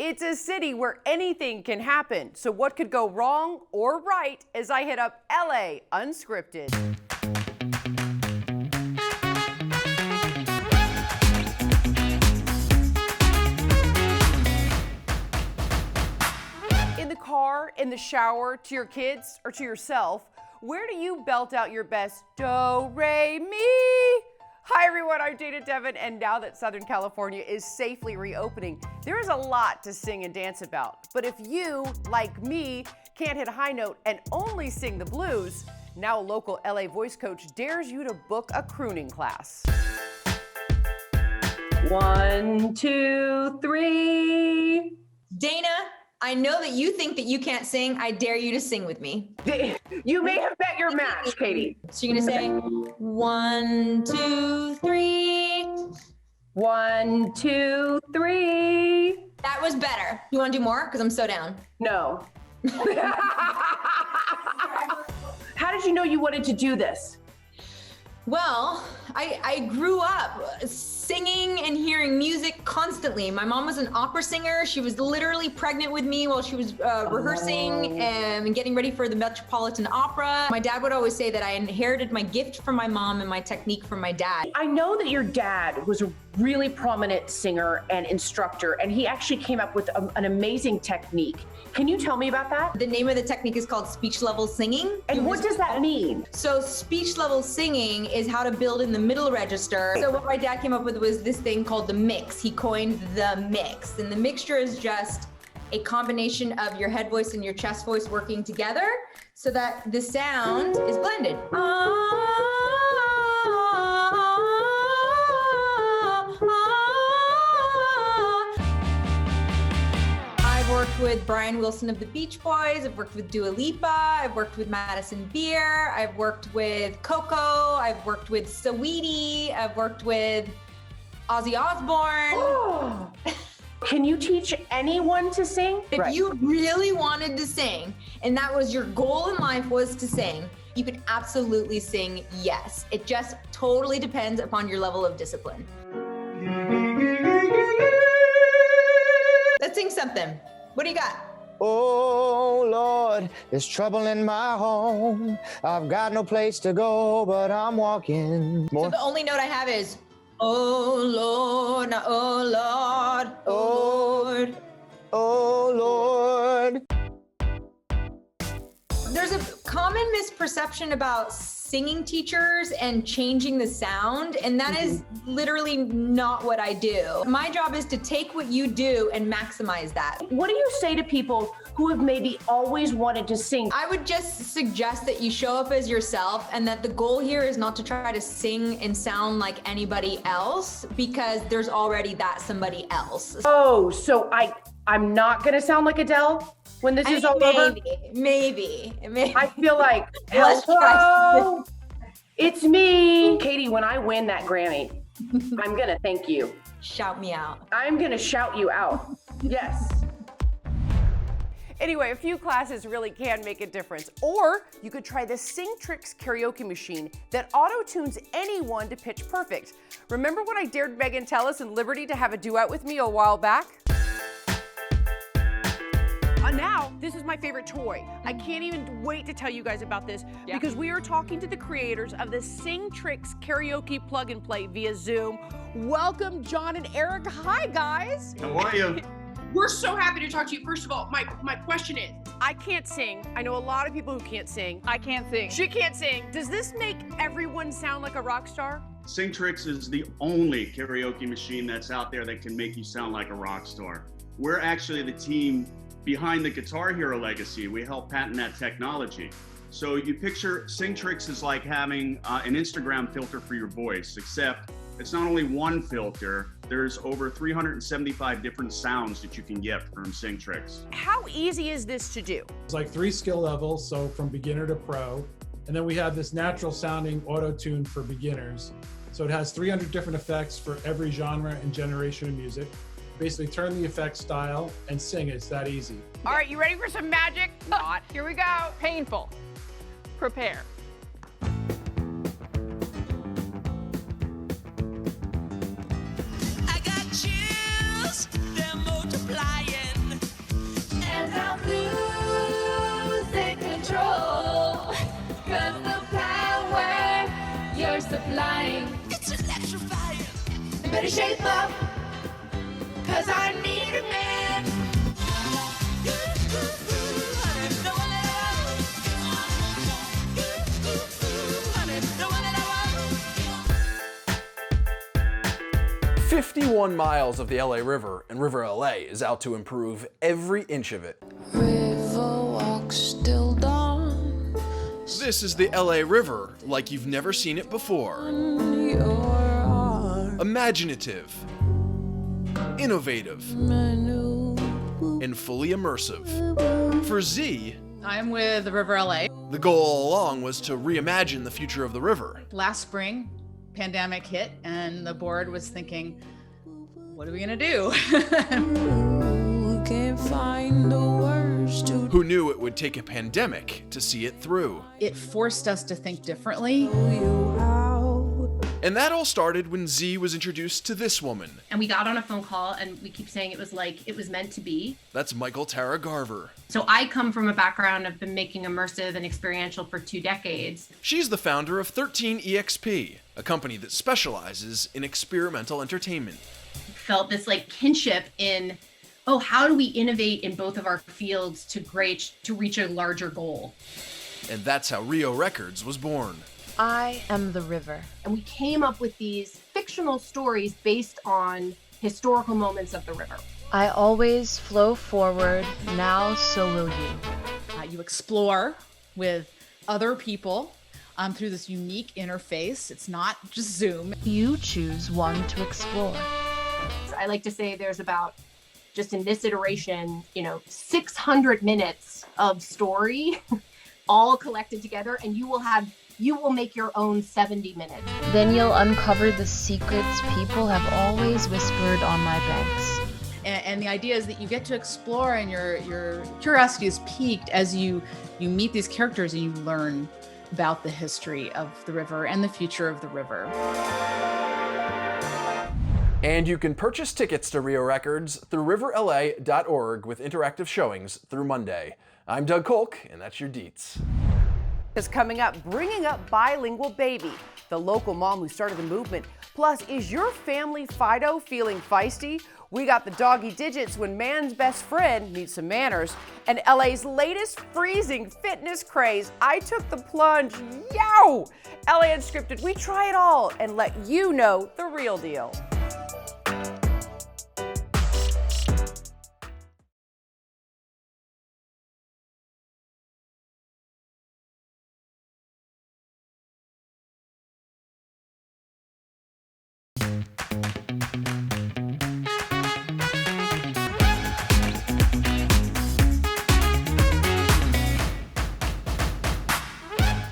It's a city where anything can happen. So what could go wrong or right as I hit up LA Unscripted? In the car, in the shower, to your kids, or to yourself, where do you belt out your best do, re, mi? Hi everyone, I'm Dana Devin, and now that Southern California is safely reopening, there is a lot to sing and dance about. But if you, like me, can't hit a high note and only sing the blues, now a local LA voice coach dares you to book a crooning class. 1, 2, 3. Dana, I know that you think that you can't sing. I dare you to sing with me. You may have bet your match, Katie. So you're gonna say 1, 2, 3. 1, 2, 3. That was better. You wanna do more? Because I'm so down. No. How did you know you wanted to do this? Well, I grew up singing and hearing music constantly. My mom was an opera singer. She was literally pregnant with me while she was rehearsing and getting ready for the Metropolitan Opera. My dad would always say that I inherited my gift from my mom and my technique from my dad. I know that your dad was a really prominent singer and instructor, and he actually came up with an amazing technique. Can you tell me about that? The name of the technique is called speech level singing. And what does that mean? So speech level singing is how to build in the middle register. So what my dad came up with was this thing called the mix. He coined the mix. And the mixture is just a combination of your head voice and your chest voice working together so that the sound is blended. I've worked with Brian Wilson of the Beach Boys. I've worked with Dua Lipa. I've worked with Madison Beer. I've worked with Coco. I've worked with Saweetie. I've worked with Ozzy Osbourne. Can you teach anyone to sing? If you really wanted to sing, and that was your goal in life was to sing, you could absolutely sing yes. It just totally depends upon your level of discipline. Let's sing something. What do you got? Oh Lord, there's trouble in my home. I've got no place to go, but I'm walking. So the only note I have is, oh Lord, not oh Lord, oh Lord. Oh Lord. There's a common misperception about singing teachers and changing the sound, and that is literally not what I do. My job is to take what you do and maximize that. What do you say to people who have maybe always wanted to sing? I would just suggest that you show up as yourself, and that the goal here is not to try to sing and sound like anybody else, because there's already that somebody else. Oh, so I'm not gonna sound like Adele when this is all over? Maybe. I feel like, hello, it's me. Katie, when I win that Grammy, I'm gonna thank you. Shout me out. I'm gonna shout you out. Yes. Anyway, a few classes really can make a difference. Or you could try the SingTrix karaoke machine that auto-tunes anyone to pitch perfect. Remember when I dared Megan Tellis and Liberty to have a duet with me a while back? Now, this is my favorite toy. I can't even wait to tell you guys about this because we are talking to the creators of the SingTrix karaoke plug and play via Zoom. Welcome, John and Eric. Hi, guys. How are you? We're so happy to talk to you. First of all, my question is, I can't sing. I know a lot of people who can't sing. I can't sing. She can't sing. Does this make everyone sound like a rock star? SingTrix is the only karaoke machine that's out there that can make you sound like a rock star. We're actually the team behind the Guitar Hero legacy. We help patent that technology. So you picture SingTrix is like having an Instagram filter for your voice, except it's not only one filter, there's over 375 different sounds that you can get from SingTrix. How easy is this to do? It's like 3 skill levels, so from beginner to pro. And then we have this natural sounding auto-tune for beginners. So it has 300 different effects for every genre and generation of music. Basically turn the effect style and sing it. It's that easy. all right, you ready for some magic? Not. Here we go. Painful. Prepare. I got chills, they're multiplying. better shape up, 'cause I need a man. 51 miles of the LA River, and River LA is out to improve every inch of it. River walks till dawn. This is the LA River like you've never seen it before. Imaginative, innovative, and fully immersive. For Z, I'm with River LA. the goal all along was to reimagine the future of the river. Last spring, pandemic hit, and the board was thinking, what are we gonna do? Can't find the words to Who knew it would take a pandemic to see it through? It forced us to think differently. you how. And that all started when Z was introduced to this woman. And we got on a phone call and we keep saying it was like it was meant to be. That's Michael Tara Garver. So I come from a background of been making immersive and experiential for 2 decades. She's the founder of 13EXP, a company that specializes in experimental entertainment. Felt this like kinship in, oh, how do we innovate in both of our fields to reach a larger goal? And that's how Rio Records was born. I am the river. And we came up with these fictional stories based on historical moments of the river. I always flow forward, now so will you. You explore with other people through this unique interface. It's not just Zoom. You choose one to explore. So I like to say there's about, just in this iteration, 600 minutes of story all collected together, and you will make your own 70 minutes. Then you'll uncover the secrets people have always whispered on my banks. And the idea is that you get to explore, and your curiosity is piqued as you meet these characters and you learn about the history of the river and the future of the river. And you can purchase tickets to Rio Records through riverla.org with interactive showings through Monday. I'm Doug Kolk, and that's your deets. Is coming up, bringing up bilingual baby, the local mom who started the movement. Plus, is your family Fido feeling feisty? We got the doggy digits when man's best friend needs some manners. And LA's latest freezing fitness craze. I took the plunge, yow! LA Unscripted, we try it all and let you know the real deal.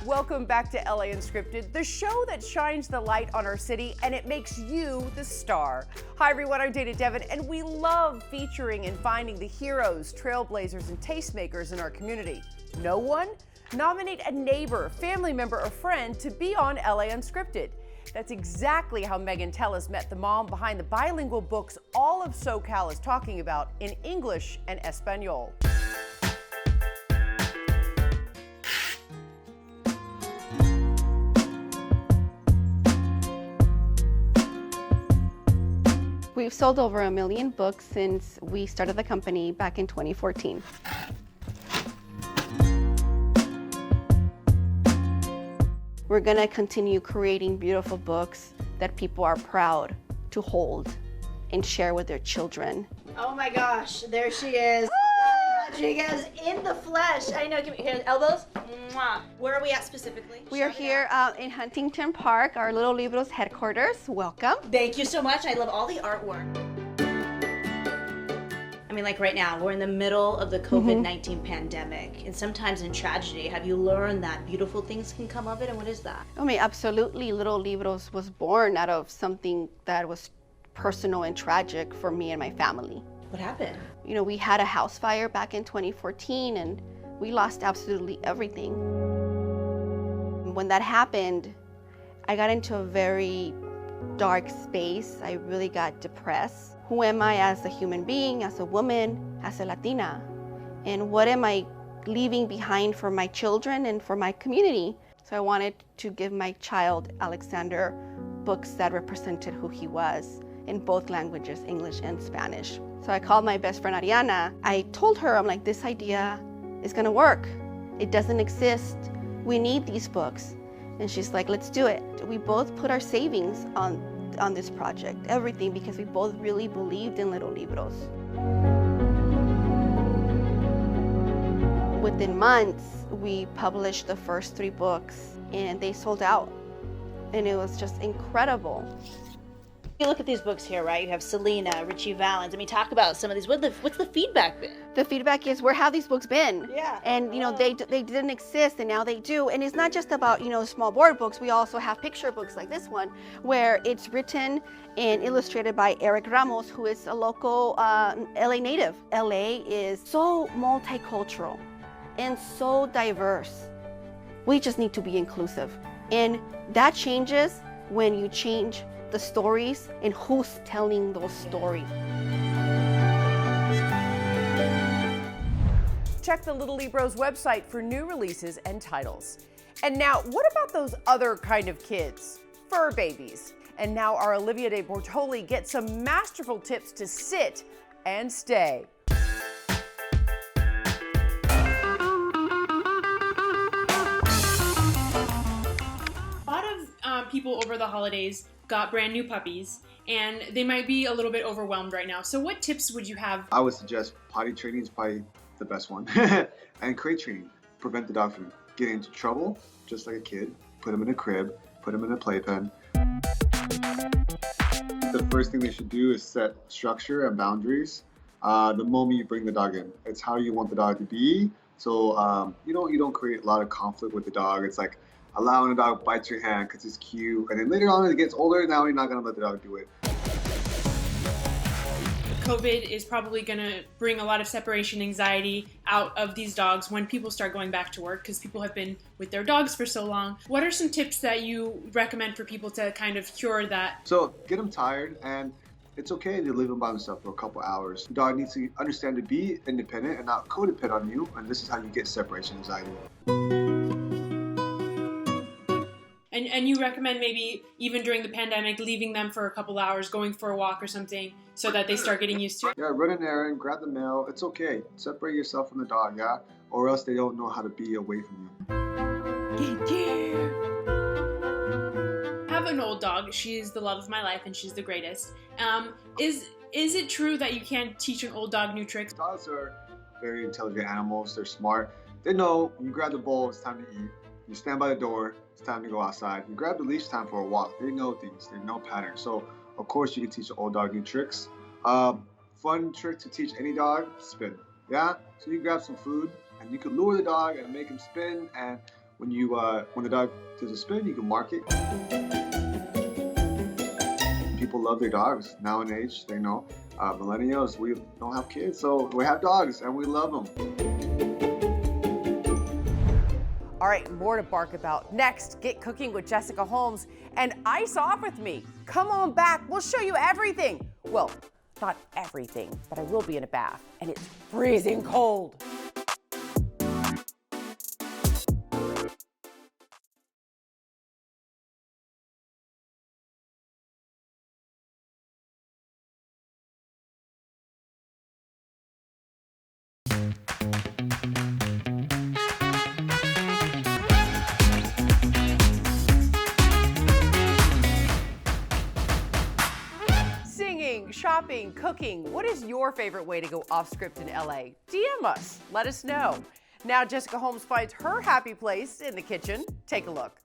Welcome back to LA Unscripted, the show that shines the light on our city and it makes you the star. Hi everyone, I'm Dana Devin, and we love featuring and finding the heroes, trailblazers, and tastemakers in our community. Know one? Nominate a neighbor, family member, or friend to be on LA Unscripted. That's exactly how Megan Tellis met the mom behind the bilingual books all of SoCal is talking about in English and Espanol. We've sold over 1 million books since we started the company back in 2014. We're gonna continue creating beautiful books that people are proud to hold and share with their children. Oh my gosh, there she is. Rodriguez in the flesh. I know, give me here, elbows. Mwah. Where are we at specifically? We are here in Huntington Park, our Lil Libros headquarters. Welcome. Thank you so much. I love all the artwork. I mean, like right now, we're in the middle of the COVID-19 pandemic, and sometimes in tragedy, have you learned that beautiful things can come of it, and what is that? I mean, absolutely, Lil Libros was born out of something that was personal and tragic for me and my family. What happened? You know, we had a house fire back in 2014, and we lost absolutely everything. When that happened, I got into a very dark space. I really got depressed. Who am I as a human being, as a woman, as a Latina? And what am I leaving behind for my children and for my community? So I wanted to give my child, Alexander, books that represented who he was in both languages, English and Spanish. So I called my best friend Ariana. I told her, I'm like, this idea is gonna work. It doesn't exist. We need these books. And she's like, let's do it. We both put our savings on this project, everything, because we both really believed in Lil Libros. Within months, we published the first 3 books and they sold out. And it was just incredible. You look at these books here, right? You have Selena, Richie Valens. I mean, talk about some of these. What's the feedback been? The feedback is, where have these books been? Yeah. And, you know, they didn't exist and now they do. And it's not just about, you know, small board books. We also have picture books like this one, where it's written and illustrated by Eric Ramos, who is a local LA native. LA is so multicultural and so diverse. We just need to be inclusive. And that changes when you change the stories and who's telling those stories. Check the Lil Libros website for new releases and titles. And now, what about those other kind of kids? Fur babies. And now our Olivia de Bortoli gets some masterful tips to sit and stay. People over the holidays got brand new puppies and they might be a little bit overwhelmed right now. So what tips would you have? I would suggest potty training is probably the best one. And crate training. Prevent the dog from getting into trouble, just like a kid. Put them in a crib, put them in a playpen. The first thing they should do is set structure and boundaries the moment you bring the dog in. It's how you want the dog to be. So you don't create a lot of conflict with the dog. It's like allowing the dog bite your hand because it's cute, and then later on as it gets older, now you're not gonna let the dog do it. COVID is probably gonna bring a lot of separation anxiety out of these dogs when people start going back to work because people have been with their dogs for so long. What are some tips that you recommend for people to kind of cure that? So get them tired, and it's okay to leave them by themselves for a couple hours. The dog needs to understand to be independent and not codependent on you, and this is how you get separation anxiety. And you recommend maybe even during the pandemic leaving them for a couple hours, going for a walk or something so that they start getting used to it? Yeah, run an errand, grab the mail. It's okay. Separate yourself from the dog, yeah? Or else they don't know how to be away from you. I have an old dog. She's the love of my life and she's the greatest. Is it true that you can't teach an old dog new tricks? Dogs are very intelligent animals. They're smart. They know you grab the bowl, it's time to eat. You stand by the door, it's time to go outside. You grab the leash, time for a walk. They know things, they know patterns. So, of course, you can teach an old dog new tricks. Fun trick to teach any dog, spin. Yeah? So you grab some food, and you can lure the dog and make him spin. And when the dog does a spin, you can mark it. People love their dogs nowadays, they know. Millennials, we don't have kids, so we have dogs, and we love them. All right, more to bark about. Next, get cooking with Jessica Holmes and ice off with me. Come on back, we'll show you everything. Well, not everything, but I will be in a bath and it's freezing cold. Shopping, cooking, what is your favorite way to go off script in LA? DM us, let us know. Now Jessica Holmes finds her happy place in the kitchen. Take a look.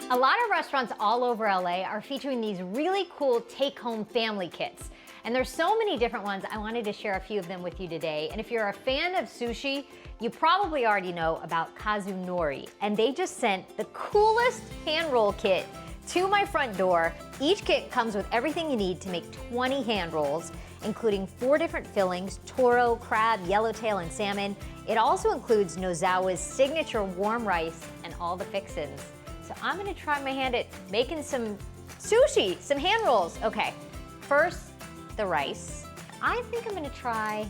A lot of restaurants all over LA are featuring these really cool take-home family kits. And there's so many different ones, I wanted to share a few of them with you today. And if you're a fan of sushi, you probably already know about Kazunori. And they just sent the coolest hand roll kit to my front door. Each kit comes with everything you need to make 20 hand rolls, including 4 different fillings: toro, crab, yellowtail, and salmon. It also includes Nozawa's signature warm rice and all the fixins. So I'm gonna try my hand at making some sushi, some hand rolls. Okay, first, the rice. I think I'm gonna try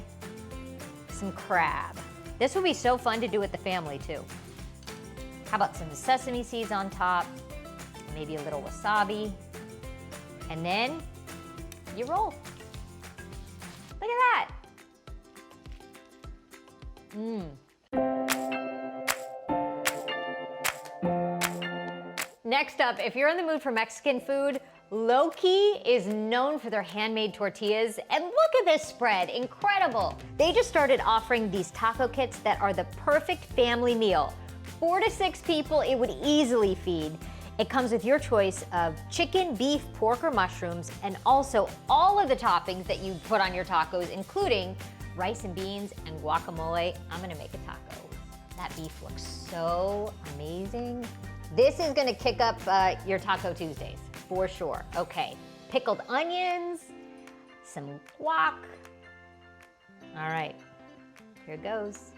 some crab. This will be so fun to do with the family too. How about some sesame seeds on top? Maybe a little wasabi. And then you roll. Look at that. Next up, if you're in the mood for Mexican food, Loki is known for their handmade tortillas, and look at this spread, incredible. They just started offering these taco kits that are the perfect family meal. 4 to 6 people it would easily feed. It comes with your choice of chicken, beef, pork, or mushrooms, and also all of the toppings that you put on your tacos, including rice and beans and guacamole. I'm gonna make a taco. That beef looks so amazing. This is gonna kick up your Taco Tuesdays, for sure. Okay, pickled onions, some guac. All right, here goes.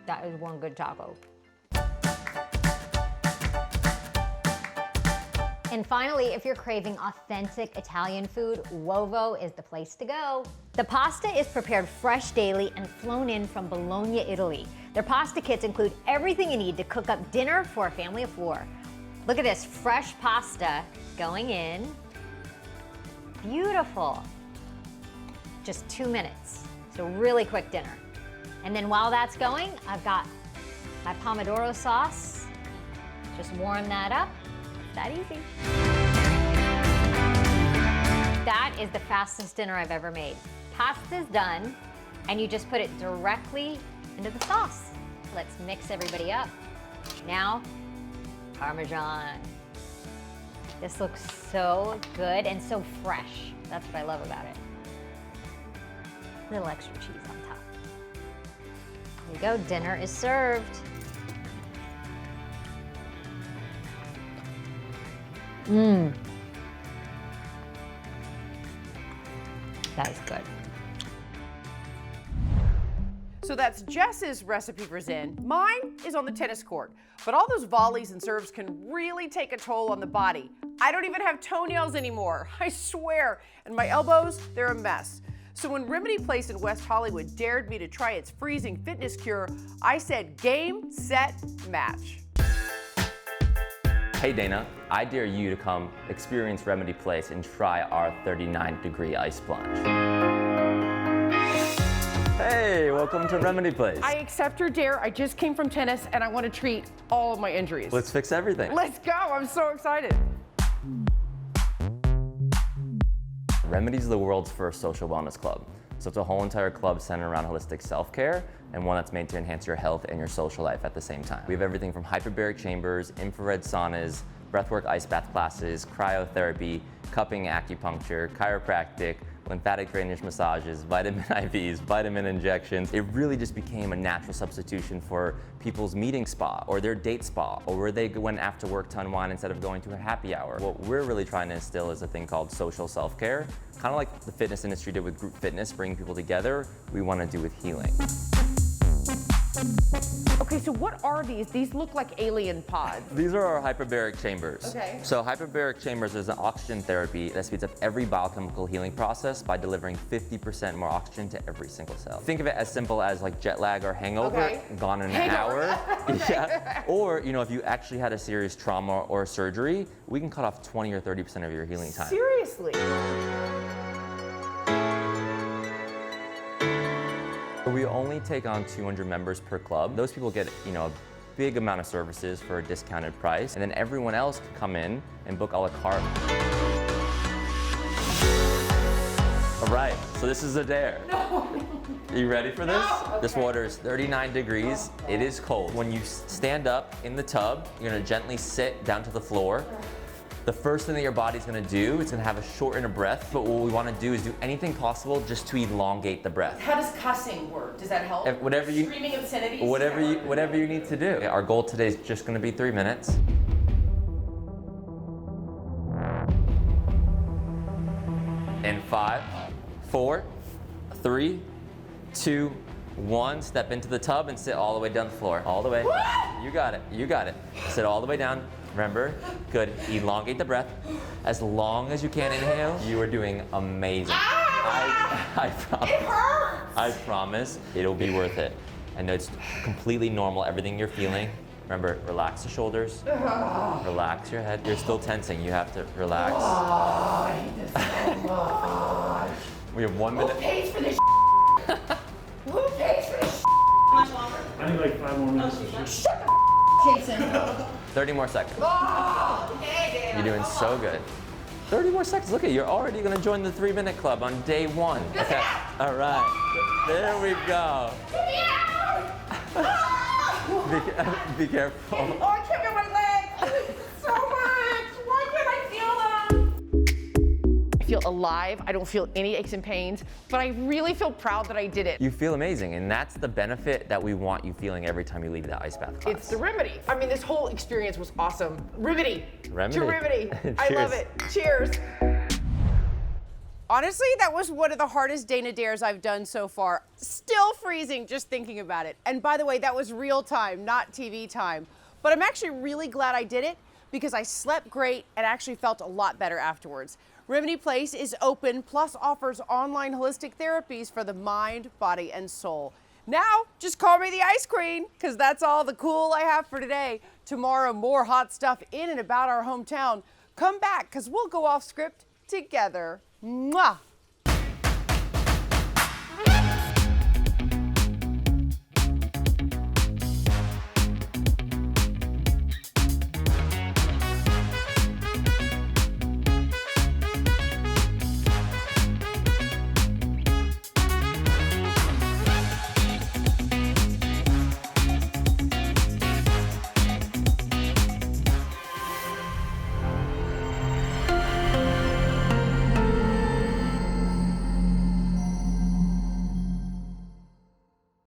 That is one good taco. And finally, if you're craving authentic Italian food, Uovo is the place to go. The pasta is prepared fresh daily and flown in from Bologna, Italy. Their pasta kits include everything you need to cook up dinner for a family of 4. Look at this fresh pasta going in. Beautiful. Just 2 minutes. So really quick dinner. And then while that's going, I've got my pomodoro sauce. Just warm that up. That easy. That is the fastest dinner I've ever made. Pasta's done, and you just put it directly into the sauce. Let's mix everybody up. Now, Parmesan. This looks so good and so fresh. That's what I love about it. A little extra cheese on top. There you go, dinner is served. That is good. So that's Jess's recipe for Zen. Mine is on the tennis court. But all those volleys and serves can really take a toll on the body. I don't even have toenails anymore, I swear. And my elbows, they're a mess. So when Remedy Place in West Hollywood dared me to try its freezing fitness cure, I said game, set, match. Hey Dana, I dare you to come experience Remedy Place and try our 39-degree ice plunge. Hey, welcome to Remedy Place. I accept your dare. I just came from tennis and I want to treat all of my injuries. Let's fix everything. Let's go, I'm so excited. Remedy's the world's first social wellness club. So it's a whole entire club centered around holistic self-care and one that's made to enhance your health and your social life at the same time. We have everything from hyperbaric chambers, infrared saunas, breathwork ice bath classes, cryotherapy, cupping acupuncture, chiropractic, lymphatic drainage massages, vitamin IVs, vitamin injections. It really just became a natural substitution for people's meeting spa or their date spa or where they went after work to unwind instead of going to a happy hour. What we're really trying to instill is a thing called social self-care. Kind of like the fitness industry did with group fitness, bringing people together, we want to do with healing. Okay, so what are these? These look like alien pods. These are our hyperbaric chambers. Okay. So hyperbaric chambers is an oxygen therapy that speeds up every biochemical healing process by delivering 50% more oxygen to every single cell. Think of it as simple as like jet lag or hangover, gone in an hour. Yeah. Or, you know, if you actually had a serious trauma or surgery, we can cut off 20 or 30% of your healing time. Seriously? We only take on 200 members per club. Those people get, you know, a big amount of services for a discounted price, and then everyone else can come in and book a la carte. All right, so this is a dare. No. Are you ready for this? No. Okay. This water is 39 degrees. It is cold. When you stand up in the tub, you're gonna gently sit down to the floor. The first thing that your body's gonna do, it's gonna have a shorten of breath, but what we wanna do is do anything possible just to elongate the breath. How does cussing work? Does that help? Whatever you, Screaming obscenities? whatever you need to do. Okay, our goal today is just gonna be 3 minutes. In 5, 4, 3, 2, 1. Step into the tub and sit all the way down the floor. All the way. You got it. You got it. Sit all the way down. Remember, good. Elongate the breath. As long as you can inhale, you are doing amazing. I promise. It hurts! I promise it'll be worth it. And it's completely normal, everything you're feeling. Remember, relax the shoulders, relax your head. You're still tensing, you have to relax. I hate this so much. We have 1 minute. Who pays for this? Who pays for this? How much longer? I need like 5 more minutes. Shut the Jason. 30 more seconds. Hey, You're doing so good. 30 more seconds. Look at you. You're already going to join the 3-minute club on day 1. Okay. All right. There we go. Be careful. Oh, I can't feel my legs. So much. Why can't I feel them? I feel alive. I don't feel any aches and pains, but I really feel proud that I did it. You feel amazing, and that's the benefit that we want you feeling every time you leave that ice bath class. It's the remedy. I mean, this whole experience was awesome. Remedy. Remedy. To remedy. I love it. Cheers. Honestly, that was one of the hardest Dana Dares I've done so far. Still freezing just thinking about it. And by the way, that was real time, not TV time. But I'm actually really glad I did it because I slept great and actually felt a lot better afterwards. Remedy Place is open, plus offers online holistic therapies for the mind, body, and soul. Now, just call me the Ice Queen, because that's all the cool I have for today. Tomorrow, more hot stuff in and about our hometown. Come back, because we'll go off script together. Mwah!